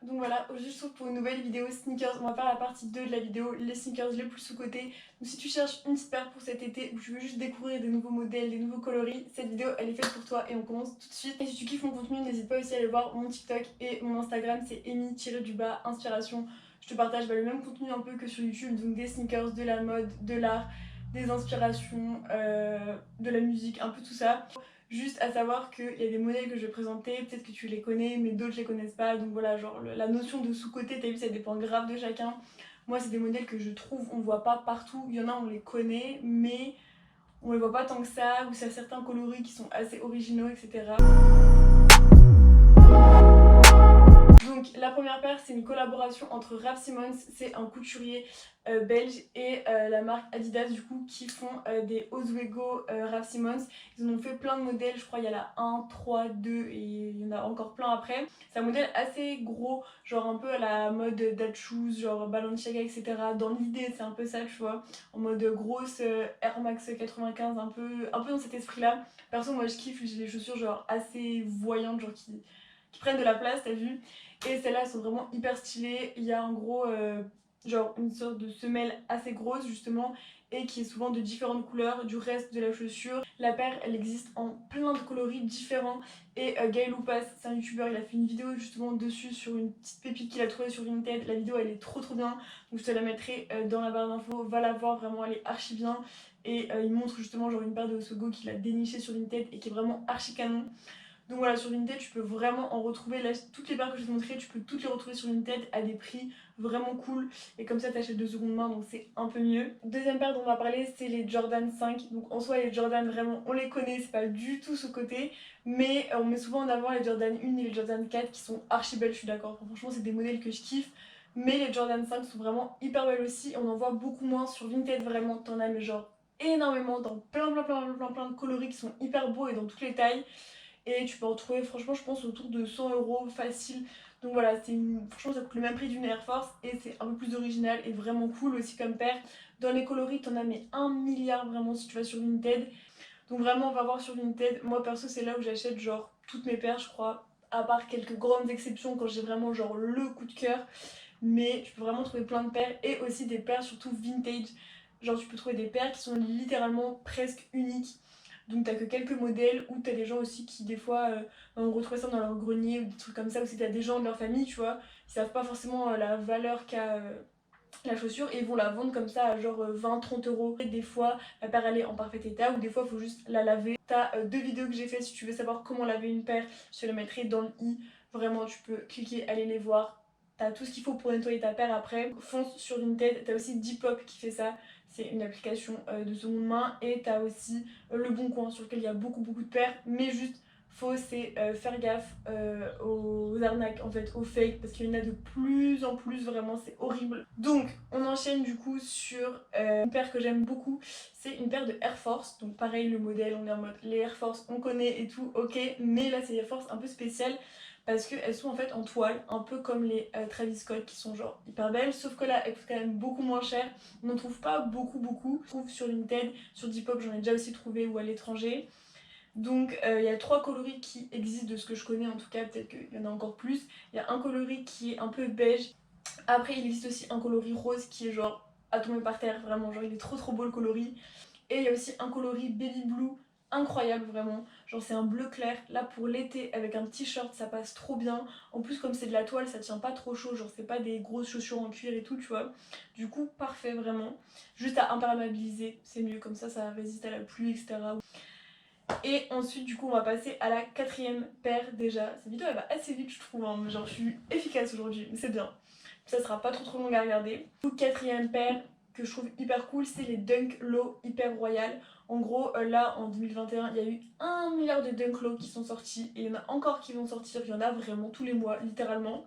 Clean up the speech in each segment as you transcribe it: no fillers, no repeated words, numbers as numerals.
Donc voilà, aujourd'hui je se retrouve pour une nouvelle vidéo sneakers. On va faire la partie 2 de la vidéo, les sneakers les plus sous-cotés. Donc si tu cherches une petite paire pour cet été ou tu veux juste découvrir des nouveaux modèles, des nouveaux coloris, cette vidéo elle est faite pour toi et on commence tout de suite. Et si tu kiffes mon contenu, n'hésite pas aussi à aller voir mon TikTok et mon Instagram, c'est Amy-inspiration. Je te partage le même contenu un peu que sur YouTube, donc des sneakers, de la mode, de l'art, des inspirations, de la musique, un peu tout ça. Juste à savoir qu'il y a des modèles que je vais présenter, peut-être que tu les connais, mais d'autres les connaissent pas. Donc voilà, genre la notion de sous-côté, t'as vu, ça dépend grave de chacun. Moi, c'est des modèles que je trouve, on voit pas partout. Il y en a, on les connaît, mais on les voit pas tant que ça. Ou c'est certains coloris qui sont assez originaux, etc. Donc la première paire, c'est une collaboration entre Raf Simons, c'est un couturier belge, et la marque Adidas du coup, qui font des Ozweego Raf Simons. Ils en ont fait plein de modèles, je crois il y a la 1, 3, 2 et il y en a encore plein après. C'est un modèle assez gros, genre un peu à la mode Dad Shoes, genre Balenciaga, etc. Dans l'idée c'est un peu ça, tu vois, en mode grosse Air Max 95, un peu dans cet esprit là. Perso moi je kiffe, j'ai des chaussures genre assez voyantes, genre qui prennent de la place, t'as vu. Et celles-là, elles sont vraiment hyper stylées. Il y a en gros, genre une sorte de semelle assez grosse justement, et qui est souvent de différentes couleurs du reste de la chaussure. La paire, elle existe en plein de coloris différents. Et Guy Loupas, c'est un youtubeur, il a fait une vidéo justement dessus sur une petite pépite qu'il a trouvée sur Vinted. La vidéo, elle est trop bien. Donc je te la mettrai dans la barre d'infos. Va la voir, vraiment, elle est archi bien. Et il montre justement genre une paire de Osogo qu'il a déniché sur Vinted et qui est vraiment archi canon. Donc voilà, sur Vinted, tu peux vraiment en retrouver. Là, toutes les paires que je vais te montrer, tu peux toutes les retrouver sur Vinted à des prix vraiment cool. Et comme ça, t'achètes de seconde main, donc c'est un peu mieux. Deuxième paire dont on va parler, c'est les Jordan 5. Donc en soi, les Jordan, vraiment, on les connaît, c'est pas du tout sous-côté. Mais on met souvent en avant les Jordan 1 et les Jordan 4 qui sont archi belles, je suis d'accord. Franchement, c'est des modèles que je kiffe. Mais les Jordan 5 sont vraiment hyper belles aussi. On en voit beaucoup moins sur Vinted, vraiment. T'en as, mais genre énormément, dans plein de coloris qui sont hyper beaux et dans toutes les tailles. Et tu peux en trouver, franchement, je pense autour de 100 € facile. Donc voilà, franchement, ça coûte le même prix d'une Air Force et c'est un peu plus original et vraiment cool aussi comme paire. Dans les coloris, t'en as mais un milliard vraiment si tu vas sur Vinted. Donc vraiment, on va voir sur Vinted. Moi perso, c'est là où j'achète genre toutes mes paires, je crois. À part quelques grandes exceptions quand j'ai vraiment genre le coup de cœur. Mais tu peux vraiment trouver plein de paires et aussi des paires surtout vintage. Genre tu peux trouver des paires qui sont littéralement presque uniques. Donc t'as que quelques modèles, ou t'as des gens aussi qui des fois vont retrouver ça dans leur grenier ou des trucs comme ça, ou si t'as des gens de leur famille, tu vois, ils savent pas forcément la valeur qu'a la chaussure et ils vont la vendre comme ça à genre 20-30 €. Et des fois la paire elle est en parfait état, ou des fois il faut juste la laver. T'as deux vidéos que j'ai fait si tu veux savoir comment laver une paire, je te les mettrai dans le i. Vraiment tu peux cliquer, aller les voir. T'as tout ce qu'il faut pour nettoyer ta paire après. Fonce sur Vinted, t'as aussi Depop qui fait ça. C'est une application de seconde main. Et t'as aussi Le Bon Coin sur lequel il y a beaucoup de paires. Mais juste, faut c'est faire gaffe aux arnaques, en fait, aux fakes. Parce qu'il y en a de plus en plus, vraiment, c'est horrible. Donc, on enchaîne du coup sur une paire que j'aime beaucoup. C'est une paire de Air Force. Donc pareil, le modèle, on est en mode les Air Force, on connaît et tout, ok. Mais là, c'est des Air Force un peu spéciales parce qu'elles sont en fait en toile, un peu comme les Travis Scott qui sont genre hyper belles, sauf que là elles coûtent quand même beaucoup moins cher. On n'en trouve pas beaucoup. Je trouve sur Vinted, sur Depop j'en ai déjà aussi trouvé, ou à l'étranger. Donc il y a trois coloris qui existent de ce que je connais, en tout cas peut-être qu'il y en a encore plus. Il y a un coloris qui est un peu beige. Après il existe aussi un coloris rose qui est genre à tomber par terre, vraiment, genre il est trop beau le coloris. Et il y a aussi un coloris baby blue incroyable, vraiment. Genre c'est un bleu clair. Là pour l'été avec un t-shirt ça passe trop bien. En plus comme c'est de la toile ça tient pas trop chaud. Genre c'est pas des grosses chaussures en cuir et tout, tu vois. Du coup parfait vraiment. Juste à imperméabiliser, c'est mieux, comme ça résiste à la pluie, etc. Et ensuite du coup on va passer à la quatrième paire déjà. Cette vidéo elle va assez vite je trouve, hein. Genre je suis efficace aujourd'hui, mais c'est bien. Ça sera pas trop long à regarder. Quatrième paire que je trouve hyper cool, c'est les Dunk Low Hyper Royal. En gros là en 2021 il y a eu 1 milliard de Dunk Low qui sont sortis, et il y en a encore qui vont sortir, il y en a vraiment tous les mois littéralement.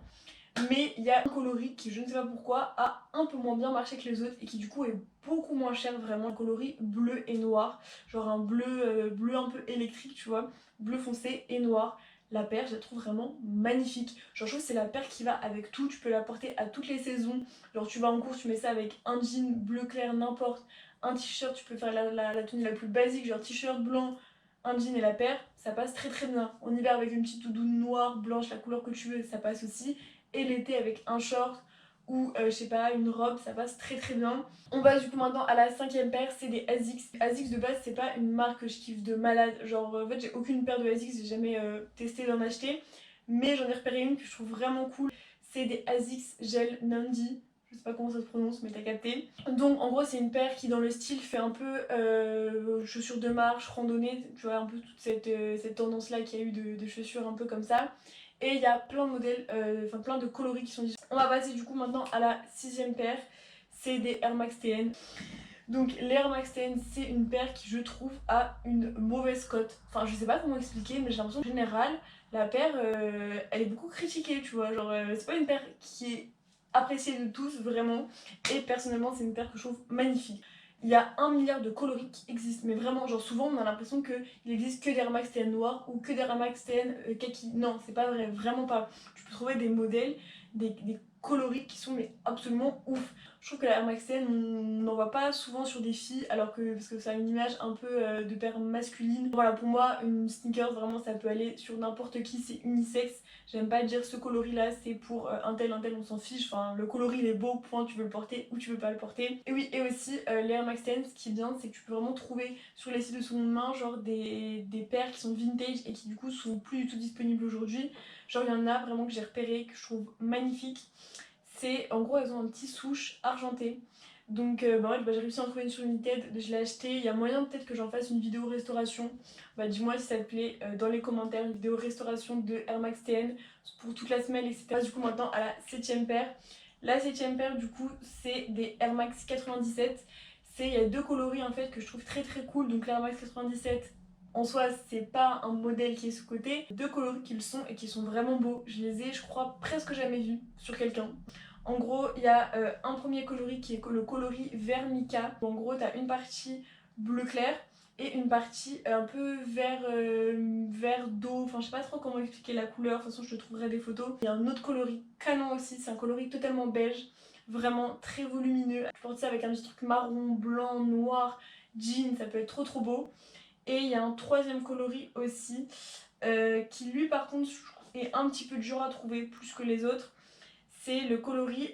Mais il y a un coloris qui, je ne sais pas pourquoi, a un peu moins bien marché que les autres et qui du coup est beaucoup moins cher, vraiment. Un coloris bleu et noir, genre un bleu un peu électrique, tu vois, bleu foncé et noir. La paire, je la trouve vraiment magnifique. Genre, je trouve que c'est la paire qui va avec tout. Tu peux la porter à toutes les saisons. Genre, tu vas en course, tu mets ça avec un jean bleu clair, n'importe. Un t-shirt, tu peux faire la tenue la plus basique, genre t-shirt blanc, un jean et la paire. Ça passe très bien. En hiver, avec une petite doudoune noire, blanche, la couleur que tu veux, ça passe aussi. et l'été avec un short ou je sais pas une robe, ça passe très très bien. On passe du coup maintenant à la 5ème paire, c'est des Asics. Asics de base c'est pas une marque que je kiffe de malade, genre en fait j'ai aucune paire de Asics, j'ai jamais testé d'en acheter, mais j'en ai repéré une que je trouve vraiment cool, c'est des Asics Gel Nandi. Je sais pas comment ça se prononce mais t'as capté. Donc en gros c'est une paire qui dans le style fait un peu chaussures de marche, randonnée, tu vois un peu toute cette tendance là qu'il y a eu de chaussures un peu comme ça. Et il y a plein de modèles, enfin plein de coloris qui sont différents. On va passer du coup maintenant à la 6ème paire, c'est des Air Max TN. Donc les Air Max TN c'est une paire qui je trouve a une mauvaise cote. Enfin je sais pas comment expliquer mais j'ai l'impression qu'en général la paire elle est beaucoup critiquée tu vois. Genre c'est pas une paire qui est appréciée de tous vraiment. Et personnellement c'est une paire que je trouve magnifique. Il y a 1 milliard de coloris qui existent, mais vraiment, genre souvent on a l'impression qu'il existe que des Air Max TN noirs ou que des Air Max TN kaki. Non, c'est pas vrai, vraiment pas. Tu peux trouver des modèles, des coloris qui sont mais absolument ouf. Je trouve que la Air Max TN, on n'en voit pas souvent sur des filles, alors que parce que ça a une image un peu de paire masculine. Voilà, pour moi, une sneaker, vraiment, ça peut aller sur n'importe qui, c'est unisexe. J'aime pas dire ce coloris là, c'est pour un tel, on s'en fiche. Enfin, le coloris il est beau, point, tu veux le porter ou tu veux pas le porter. Et oui, et aussi, les Air Max TN, ce qui est bien, c'est que tu peux vraiment trouver sur les sites de seconde main, genre des paires qui sont vintage et qui du coup sont plus du tout disponibles aujourd'hui. Genre, il y en a vraiment que j'ai repéré, que je trouve magnifique. C'est en gros elles ont un petit souche argenté. Donc bah ouais, j'ai réussi à en trouver une sur Vinted, je l'ai acheté. Il y a moyen peut-être que j'en fasse une vidéo restauration. Bah dis-moi si ça te plaît dans les commentaires, une vidéo restauration de Air Max TN pour toute la semaine, etc. Du coup maintenant à la 7ème paire. La 7ème paire du coup c'est des Air Max 97. Il y a deux coloris en fait que je trouve très très cool. Donc l'Air Max 97 en soi, c'est pas un modèle qui est sous-coté. Deux coloris qui le sont et qui sont vraiment beaux. Je les ai, je crois, presque jamais vus sur quelqu'un. En gros, il y a un premier coloris qui est le coloris vert mica. En gros, tu as une partie bleu clair et une partie un peu vert d'eau. Enfin, je sais pas trop comment expliquer la couleur. De toute façon, je te trouverai des photos. Il y a un autre coloris canon aussi. C'est un coloris totalement beige. Vraiment très volumineux. Tu portes ça avec un petit truc marron, blanc, noir, jean. Ça peut être trop trop beau. Et il y a un troisième coloris aussi qui lui par contre est un petit peu dur à trouver plus que les autres. C'est le coloris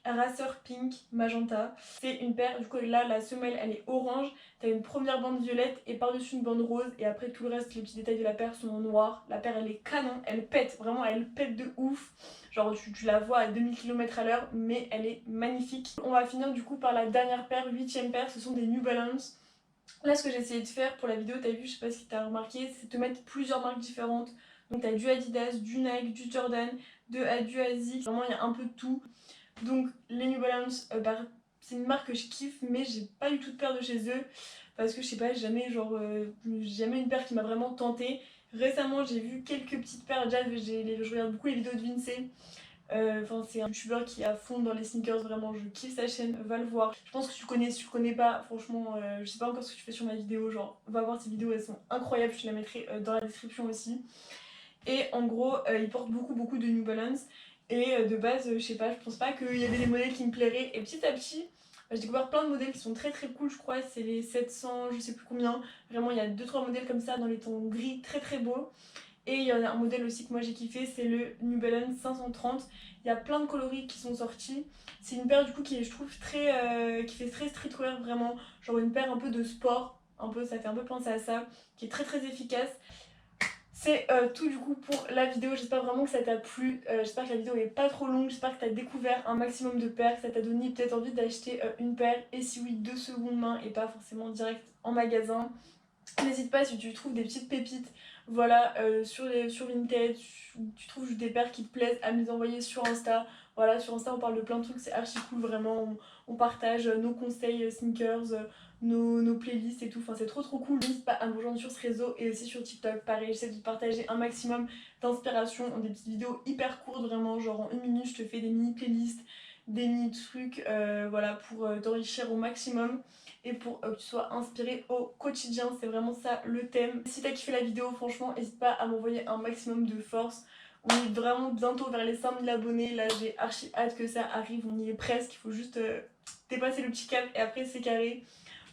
Racer Pink Magenta. C'est une paire, du coup là la semelle elle est orange, t'as une première bande violette et par-dessus une bande rose et après tout le reste, les petits détails de la paire sont en noir. La paire elle est canon, elle pète, vraiment elle pète de ouf. Genre tu la vois à 2000 km/h mais elle est magnifique. On va finir du coup par la dernière paire, 8ème paire, ce sont des New Balance. Là, ce que j'ai essayé de faire pour la vidéo, t'as vu, je sais pas si t'as remarqué, c'est de mettre plusieurs marques différentes. Donc t'as du Adidas, du Nike, du Jordan, du Asics, vraiment il y a un peu de tout. Donc les New Balance, c'est une marque que je kiffe, mais j'ai pas du tout de paire de chez eux. Parce que je sais pas, j'ai jamais une paire qui m'a vraiment tentée. Récemment, j'ai vu quelques petites paires, déjà je regarde beaucoup les vidéos de Vinci. Enfin, c'est un youtubeur qui est à fond dans les sneakers, vraiment je kiffe sa chaîne, va le voir. Je pense que tu connais, si tu connais pas, franchement, je sais pas encore ce que tu fais sur ma vidéo, genre va voir ces vidéos, elles sont incroyables, je te la mettrai dans la description aussi. Et en gros, il porte beaucoup de New Balance. Et de base, je sais pas, je pense pas qu'il y avait des modèles qui me plairaient. Et petit à petit, j'ai découvert plein de modèles qui sont très très cool, je crois, c'est les 700, je sais plus combien. Vraiment, il y a 2-3 modèles comme ça dans les tons gris très très beaux. Et il y en a un modèle aussi que moi j'ai kiffé, c'est le New Balance 530. Il y a plein de coloris qui sont sortis. C'est une paire du coup qui est, je trouve, qui fait très streetwear vraiment. Genre une paire un peu de sport, un peu, ça fait un peu penser à ça, qui est très très efficace. C'est tout du coup pour la vidéo, j'espère vraiment que ça t'a plu, j'espère que la vidéo est pas trop longue, j'espère que t'as découvert un maximum de paires, que ça t'a donné peut-être envie d'acheter une paire, et si oui, de seconde main et pas forcément direct en magasin. N'hésite pas si tu trouves des petites pépites, voilà, sur Vinted, tu trouves des paires qui te plaisent à me les envoyer sur Insta. Voilà, sur Insta on parle de plein de trucs, c'est archi cool vraiment, on partage nos conseils sneakers, nos playlists et tout, enfin c'est trop trop cool. N'hésite pas à me rejoindre sur ce réseau et aussi sur TikTok, pareil, j'essaie de partager un maximum d'inspiration, des petites vidéos hyper courtes vraiment, genre en 1 minute je te fais des mini playlists, des mini trucs, voilà, pour t'enrichir au maximum et pour que tu sois inspiré au quotidien, c'est vraiment ça le thème. Si t'as kiffé la vidéo, franchement, n'hésite pas à m'envoyer un maximum de force. On est vraiment bientôt vers les 5000 abonnés, là j'ai archi hâte que ça arrive, on y est presque, il faut juste dépasser le petit cap et après c'est carré.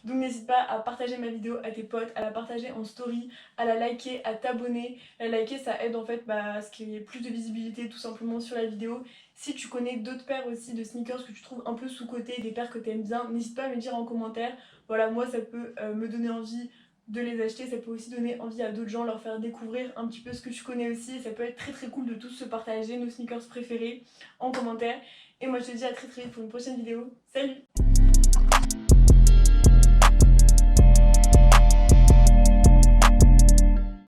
Donc n'hésite pas à partager ma vidéo à tes potes, à la partager en story, à la liker, à t'abonner. La liker ça aide en fait à ce qu'il y ait plus de visibilité tout simplement sur la vidéo. Si tu connais d'autres paires aussi de sneakers que tu trouves un peu sous-côté, des paires que tu aimes bien, n'hésite pas à me dire en commentaire. Voilà, moi ça peut me donner envie de les acheter, ça peut aussi donner envie à d'autres gens, leur faire découvrir un petit peu ce que tu connais aussi, et ça peut être très très cool de tous se partager nos sneakers préférés en commentaire. Et moi je te dis à très très vite pour une prochaine vidéo. Salut!